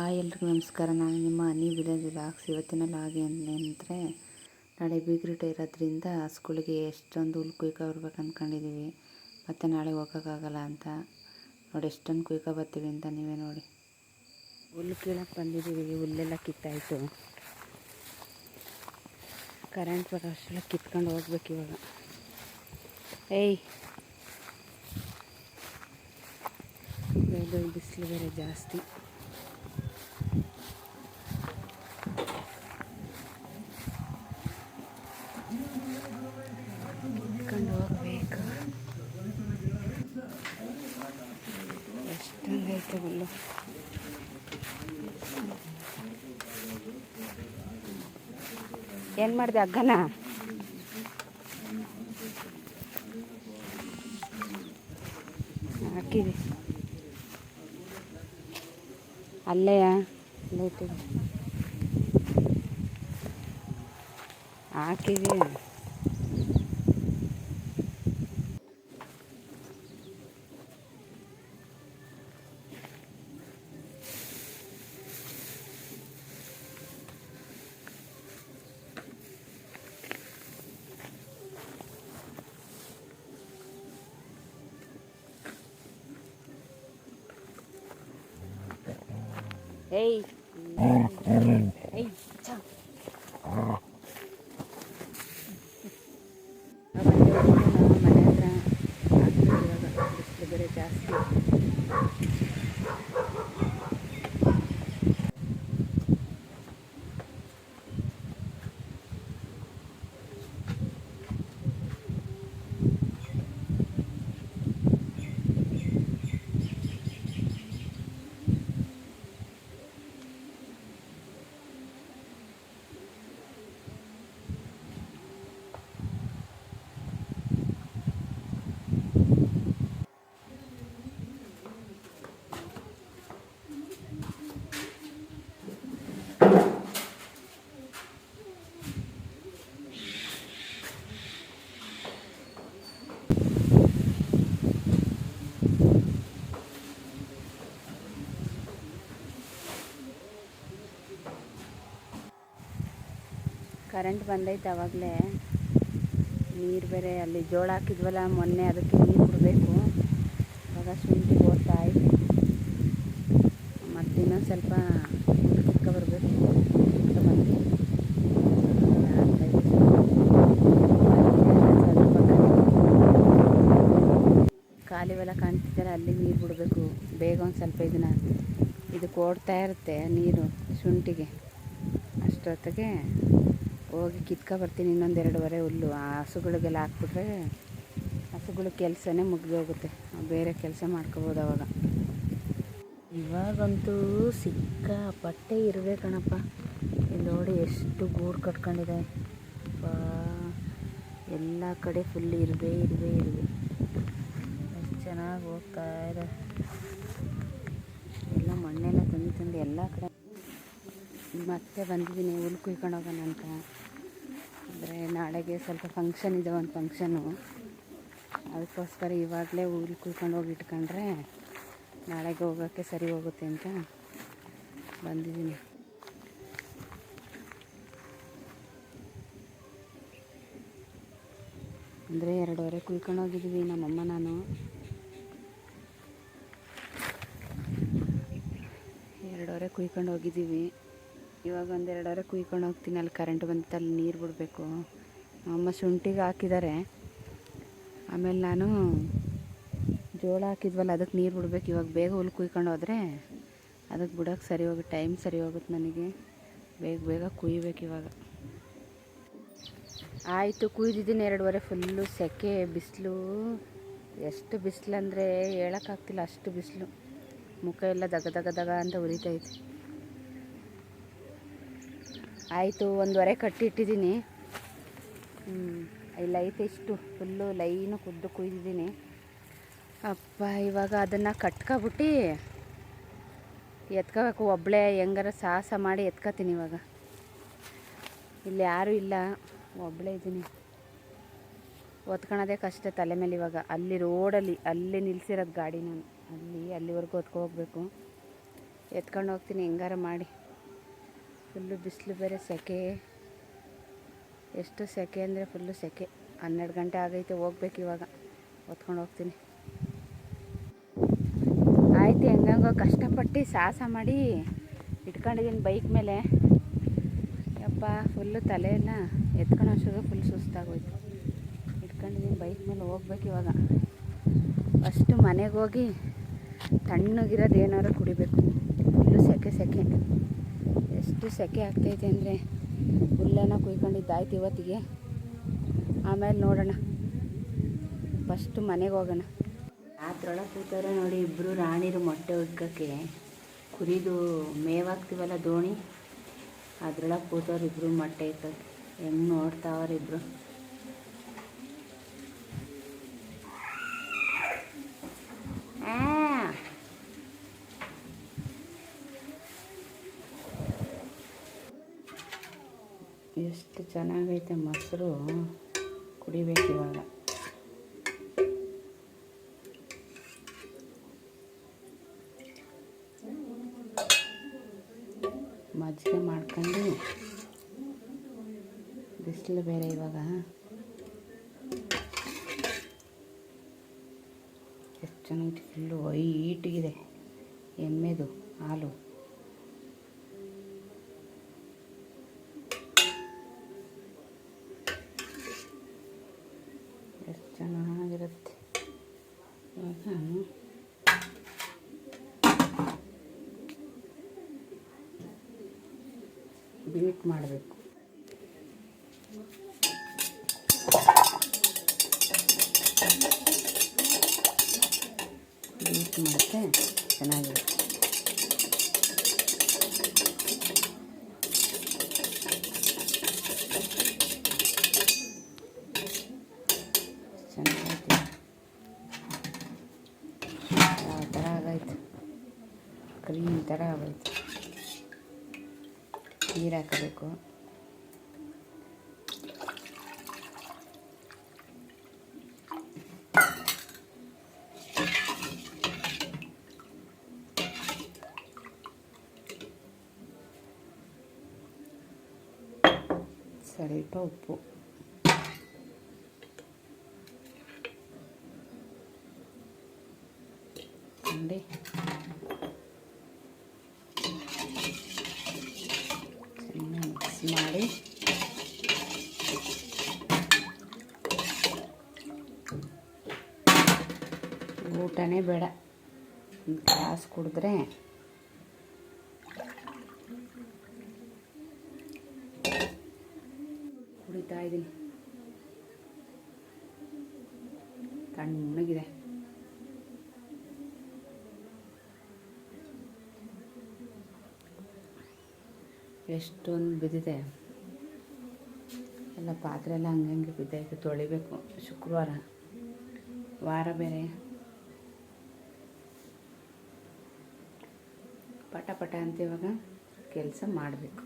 ಎಲ್ರಿಗೂ ನಮಸ್ಕಾರ. ನಾನು ನಿಮ್ಮ ಹನಿ ವಿಲೇಜ್ ವ್ಲಾಗ್ಸ್. ಇವತ್ತಿನ ಲಾಗ್ ಏನಂದರೆ, ನಾಳೆ ಬೀಗ್ರೂಟ ಇರೋದ್ರಿಂದ ಸ್ಕೂಲಿಗೆ ಎಷ್ಟೊಂದು ಹುಲ್ಲು ಕುಯ್ಕೊ ಬರ್ಬೇಕು ಅಂದ್ಕೊಂಡಿದ್ದೀವಿ. ಮತ್ತು ನಾಳೆ ಹೋಗೋಕ್ಕಾಗಲ್ಲ ಅಂತ ನೋಡಿ ಎಷ್ಟೊಂದು ಕುಯ್ಕೊ ಬರ್ತೀವಿ ಅಂತ ನೀವೇ ನೋಡಿ. ಹುಲ್ಲು ಕೀಳಕ್ಕೆ ಬಂದಿದ್ದೀವಿ. ಹುಲ್ಲೆಲ್ಲ ಕಿತ್ತಾಯಿತು. ಕರೆಂಟ್ ಬರೋ ಅಷ್ಟೆಲ್ಲ ಕಿತ್ಕೊಂಡು ಹೋಗ್ಬೇಕು ಇವಾಗ. ಬಿಸಿಲು ಬೇರೆ ಜಾಸ್ತಿ. ಕಿತ್ಕೊಂಡು ಹೋಗ್ಬೇಕು. ಎಷ್ಟೊಂದೈತೆ ಹುಲ್ಲು. ಏನು ಮಾಡಿದೆ ಅಗ್ಗನ? ಹಾಕಿದೆ ಅಲ್ಲೇ ಲೈಟಿಗೆ ಹಾಕಿದೆ. ಏಯ್ ಏಯ್ ಚಾ ಮನೆ ಹತ್ರ ಇವಾಗ ಬಿಸಿಲು ಬೇರೆ ಜಾಸ್ತಿ. ಕರೆಂಟ್ ಬಂದೈತೆ. ಆವಾಗಲೇ ನೀರು ಬೇರೆ ಅಲ್ಲಿ ಜೋಳ ಹಾಕಿದ್ವಲ್ಲ ಮೊನ್ನೆ, ಅದಕ್ಕೆ ನೀರು ಬಿಡಬೇಕು. ಇವಾಗ ಶುಂಠಿಗೆ ಓಡ್ತಾ ಐತೆ. ಮತ್ತು ಇನ್ನೊಂದು ಸ್ವಲ್ಪ ಕಿತ್ಕೊ ಬರಬೇಕು. ಕಾಲಿವೆಲ್ಲ ಕಾಣ್ತಿದ್ದಾರೆ, ಅಲ್ಲಿ ನೀರು ಬಿಡಬೇಕು ಬೇಗ. ಒಂದು ಸ್ವಲ್ಪ ಇದಕ್ಕೆ ಓಡ್ತಾ ಇರುತ್ತೆ ನೀರು ಶುಂಠಿಗೆ. ಅಷ್ಟೊತ್ತಿಗೆ ಹೋಗಿ ಕಿತ್ಕೊ ಬರ್ತೀನಿ. ಇನ್ನೊಂದು 2 ಹುಲ್ಲು ಆ ಹಸುಗಳಿಗೆಲ್ಲ ಹಾಕ್ಬಿಟ್ರೆ ಹಸುಗಳ ಕೆಲಸನೇ ಮುಗಿದೋಗುತ್ತೆ. ಬೇರೆ ಕೆಲಸ ಮಾಡ್ಕೋಬೋದು ಅವಾಗ. ಇವಾಗಂತೂ ಸಿಕ್ಕಾಪಟ್ಟೆ ಇರುವೆ ಕಣಪ್ಪ. ಇಲ್ಲಿ ನೋಡಿ ಎಷ್ಟು ಗೂಡು ಕಟ್ಕೊಂಡಿದೆ. ಎಲ್ಲ ಕಡೆ ಫುಲ್ ಇರುವೆ. ಎಷ್ಟು ಚೆನ್ನಾಗಿ ಹೋಗ್ತಾ ಇದೆ. ಎಲ್ಲ ಮಣ್ಣೆಲ್ಲ ತಂದು ಎಲ್ಲ ಕಡೆ. ಮತ್ತೆ ಬಂದಿದ್ದೀನಿ ಹುಲ್ಲು ಕುಯ್ಕೊಂಡು ಹೋಗೋಣ ಅಂತ. ಅಂದರೆ ನಾಳೆಗೆ ಸ್ವಲ್ಪ ಫಂಕ್ಷನ್ ಇದೆ, ಒಂದು ಫಂಕ್ಷನು. ಅದಕ್ಕೋಸ್ಕರ ಇವಾಗಲೇ ಹುಲ್ಲು ಕುಯ್ಕೊಂಡು ಹೋಗಿ ಇಟ್ಕೊಂಡ್ರೆ ನಾಳೆಗೆ ಹೋಗೋಕ್ಕೆ ಸರಿ ಹೋಗುತ್ತೆ ಅಂತ ಬಂದಿದ್ದೀನಿ. ಅಂದರೆ 2 ಕುಯ್ಕೊಂಡು ಹೋಗಿದ್ದೀವಿ ನಮ್ಮಮ್ಮ ನಾನು. 2 ಕುಯ್ಕೊಂಡು ಹೋಗಿದ್ದೀವಿ. ಇವಾಗ ಒಂದು 2 ಕುಯ್ಕೊಂಡು ಹೋಗ್ತೀನಿ. ಅಲ್ಲಿ ಕರೆಂಟ್ ಬಂದಿತ್ತು, ಅಲ್ಲಿ ನೀರು ಬಿಡಬೇಕು. ಅಮ್ಮ ಶುಂಠಿಗೆ ಹಾಕಿದ್ದಾರೆ. ಆಮೇಲೆ ನಾನು ಜೋಳ ಹಾಕಿದ್ವಲ್ಲ ಅದಕ್ಕೆ ನೀರು ಬಿಡಬೇಕು. ಇವಾಗ ಬೇಗ ಹುಲ್ಲು ಕುಯ್ಕೊಂಡು ಹೋದರೆ ಅದಕ್ಕೆ ಬಿಡೋಕ್ಕೆ ಸರಿ ಹೋಗುತ್ತೆ, ಟೈಮ್ ಸರಿ ಹೋಗುತ್ತೆ ನನಗೆ. ಬೇಗ ಕುಯ್ಬೇಕು ಇವಾಗ. ಆಯಿತು, ಕುಯ್ದಿದ್ದೀನಿ 2 ಫುಲ್ಲು ಸೆಕೆ, ಬಿಸಿಲು. ಎಷ್ಟು ಬಿಸಿಲು ಅಂದರೆ ಹೇಳೋಕ್ಕಾಗ್ತಿಲ್ಲ, ಅಷ್ಟು ಬಿಸಿಲು. ಮುಖ ಎಲ್ಲ ದಗ ಅಂತ ಉರಿತೈತೆ. ಆಯಿತು, 1 ಕಟ್ಟಿ ಇಟ್ಟಿದ್ದೀನಿ. ಇಲ್ಲ ಐತೆ ಇಷ್ಟು ಫುಲ್ಲು ಲೈನು ಕುಯ್ದಿದ್ದೀನಿ. ಅಪ್ಪ ಇವಾಗ ಅದನ್ನು ಕಟ್ಕೊಬಿಟ್ಟು ಎತ್ಕೋಬೇಕು. ಒಬ್ಬಳೇ ಹೆಂಗಾರ ಸಾಹಸ ಮಾಡಿ ಎತ್ಕೋತೀನಿ ಇವಾಗ. ಇಲ್ಲಿ ಯಾರೂ ಇಲ್ಲ, ಒಬ್ಬಳೇ ಇದ್ದೀನಿ. ಒತ್ಕೊಳೋದೇ ಕಷ್ಟ ತಲೆ ಮೇಲೆ ಇವಾಗ. ಅಲ್ಲಿ ರೋಡಲ್ಲಿ ಅಲ್ಲೇ ನಿಲ್ಲಿಸಿರೋದು ಗಾಡಿ ನಾನು. ಅಲ್ಲಿವರೆಗೂ ಹೊತ್ಕೊ ಹೋಗ್ಬೇಕು. ಎತ್ಕೊಂಡು ಹೋಗ್ತೀನಿ ಹೆಂಗಾರ ಮಾಡಿ. ಫುಲ್ಲು ಬಿಸಿಲು ಬೇರೆ, ಸೆಕೆ. ಎಷ್ಟು ಸೆಕೆ ಅಂದರೆ ಫುಲ್ಲು ಸೆಕೆ. 12 ಗಂಟೆ ಆಗೈತೆ, ಹೋಗ್ಬೇಕು ಇವಾಗ. ಹೊತ್ಕೊಂಡು ಹೋಗ್ತೀನಿ. ಆಯ್ತು, ಹೆಂಗಂಗೋ ಕಷ್ಟಪಟ್ಟು ಸಾಹಸ ಮಾಡಿ ಇಟ್ಕೊಂಡಿದ್ದೀನಿ ಬೈಕ್ ಮೇಲೆ. ಯಪ್ಪ, ಫುಲ್ಲು ತಲೆ ಎಲ್ಲ ಎತ್ಕೊಂಡು ಅಷ್ಟೊಂದು ಫುಲ್ ಸುಸ್ತಾಗೋಯ್ತು. ಇಟ್ಕೊಂಡಿದ್ದೀನಿ ಬೈಕ್ ಮೇಲೆ, ಹೋಗ್ಬೇಕು ಇವಾಗ. ಫಸ್ಟು ಮನೆಗೆ ಹೋಗಿ ತಣ್ಣಗಿರೋದು ಏನಾರು ಕುಡಿಬೇಕು. ಫುಲ್ಲು ಸೆಕೆ ಸೆಕೆ, ಎಷ್ಟು ಸೆಕೆ ಆಗ್ತೈತೆ ಅಂದರೆ ಹುಲ್ಲೇನೋ ಕುಯ್ಕೊಂಡಿದ್ದಾಯ್ತು ಇವತ್ತಿಗೆ. ಆಮೇಲೆ ನೋಡೋಣ, ಫಸ್ಟು ಮನೆಗೆ ಹೋಗೋಣ. ರಾತ್ರೊಳಗೆ ಕೂತವ್ರೆ ನೋಡಿ ಇಬ್ಬರು ರಾಣಿರು ಮೊಟ್ಟೆ ಉಗ್ಗಕ್ಕೆ. ಕುರಿದು ಮೇವಾಗ್ತೀವಲ್ಲ ದೋಣಿ, ಅದ್ರೊಳಗೆ ಕೂತವ್ರು ಇಬ್ಬರು ಮೊಟ್ಟೆ ಇಕ್ಕಕ್ಕೆ. ಹೆಂಗೆ ನೋಡ್ತಾವ್ರೆ ಇಬ್ಬರು. ಎಷ್ಟು ಚೆನ್ನಾಗೈತೆ ಮೊಸರು, ಕುಡಿಬೇಕು ಇವಾಗ. ಮಜ್ಜಿಗೆ ಮಾಡ್ಕೊಂಡು, ಬಿಸಿಲು ಬೇರೆ ಇವಾಗ. ಎಷ್ಟು ಚೆನ್ನಾಗಿ ಫುಲ್ಲು ವೈಟಿಗಿದೆ ಎಮ್ಮೆದು ಹಾಲು. ಎಷ್ಟು ಚೆನ್ನಾಗಿರುತ್ತೆ. ಇವಾಗ ಬೀಟ್ ಮಾಡಬೇಕು. ಬೀಟ್ ಮಾಡಿದ್ರೆ ಚೆನ್ನಾಗಿರುತ್ತೆ. ಚೆನ್ನಾಗೈತೆ. ಯಾವ ಥರ ಆಗೈತೆ, ಕ್ರೀಮ್ ಥರ ಆಗೈತೆ. ನೀರು ಹಾಕಬೇಕು. ಸ್ವಲ್ಪ ಉಪ್ಪು. ನೋಡಿ, ಚೆನ್ನಾಗಿ ಮಿಕ್ಸ್ ಮಾಡಿ ಊಟನೇ ಬೇಡ, ಒಂದು ಗ್ಲಾಸ್ ಕುಡಿದ್ರೆ ಕುಡಿತಾ ಇದ್ದೀನಿ. ತಣ್ಣಗಿದೆ. ಎಷ್ಟೊಂದು ಬಿದ್ದಿದೆ ಎಲ್ಲ, ಪಾತ್ರೆ ಎಲ್ಲ ಹಂಗೆ ಬಿದ್ದೈತೆ. ತೊಳಿಬೇಕು. ಶುಕ್ರವಾರ ವಾರ ಬೇರೆ. ಪಟ ಪಟ ಅಂತ ಇವಾಗ ಕೆಲಸ ಮಾಡಬೇಕು.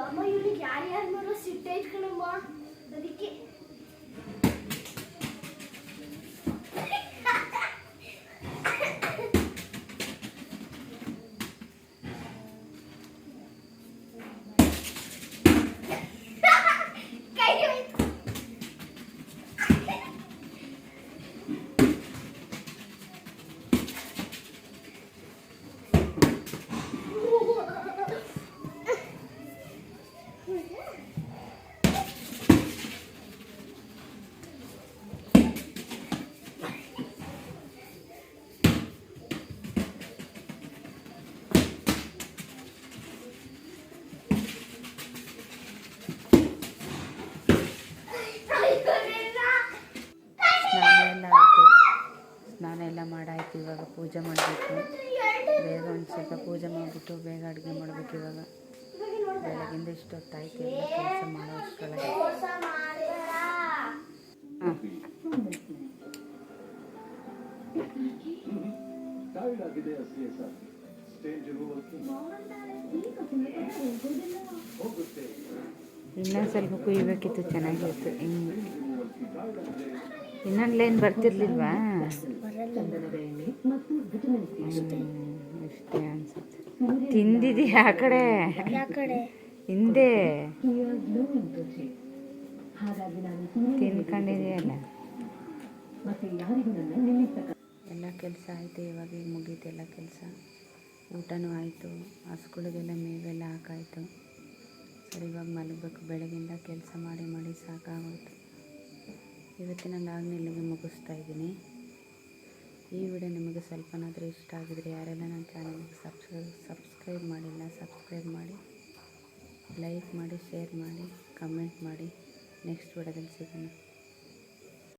ಅಮ್ಮ ಇವ್ರಿಗೆ ಯಾರ್ಯಾರು ನೋಡೋ ಸಿಟ್ಟೈತ್ ಕಣಮ್ಮ, ಅದಕ್ಕೆ ಸ್ನಾನ ಎಲ್ಲ ಮಾಡಾಯ್ತು. ಇವಾಗ ಪೂಜೆ ಮಾಡಬೇಕು. ಬೇಗ ಒಂದು ಸ್ವಲ್ಪ ಪೂಜೆ ಮಾಡಿಬಿಟ್ಟು ಬೇಗ ಅಡುಗೆ ಮಾಡಬೇಕು. ಇವಾಗ ಬೆಳಗಿಂದ ಇಷ್ಟೊತ್ತಾಯ್ತು ಎಲ್ಲ ಕೆಲಸ ಮಾಡೋ ಅಷ್ಟರೊಳಗೆ. ಇನ್ನೊಂದು ಸ್ವಲ್ಪ ಕುಯ್ಬೇಕಿತ್ತು, ಚೆನ್ನಾಗಿತ್ತು. ಹಿಂಗೆ ಇನ್ನೊಂದು ಲೈನ್ ಬರ್ತಿರ್ಲಿಲ್ವಾ? ಅಷ್ಟೇ ಅನ್ಸುತ್ತೆ. ತಿಂದಿದೀಯ ಆ ಕಡೆ ಹಿಂದೆ ತಿನ್ಕೊಂಡಿದೆಯಲ್ಲ. ಎಲ್ಲ ಕೆಲಸ ಆಯಿತು. ಇವಾಗ ಈಗ ಮುಗೀತು ಎಲ್ಲ ಕೆಲಸ. ಊಟನೂ ಆಯಿತು, ಹಸುಗಳಿಗೆಲ್ಲ ಮೇವೆಲ್ಲ ಹಾಕಾಯಿತು. ಸರಿ, ಇವಾಗ ಮಲಗಬೇಕು. ಬೆಳಗಿಂದ ಕೆಲಸ ಮಾಡಿ ಮಾಡಿ ಸಾಕಾಗೋಯ್ತು. ಇವತ್ತಿನ ಲಾಗ್ನ ಇಲ್ಲಿಗೆ ಮುಗಿಸ್ತಾ ಇದ್ದೀನಿ. ಈ ವಿಡಿಯೋ ನಿಮಗೆ ಸ್ವಲ್ಪನಾದರೂ ಇಷ್ಟ ಆಗಿದ್ರೆ ಯಾರೆಲ್ಲ ನನ್ನ ಚಾನಲ್ಗೆ ಸಬ್ಸ್ಕ್ರೈಬ್ ಮಾಡಿಲ್ಲ, ಸಬ್ಸ್ಕ್ರೈಬ್ ಮಾಡಿ, ಲೈಕ್ ಮಾಡಿ, ಶೇರ್ ಮಾಡಿ, ಕಮೆಂಟ್ ಮಾಡಿ. ನೆಕ್ಸ್ಟ್ ವಿಡಿಯೋದಲ್ಲಿ ಸಿಗೋಣ.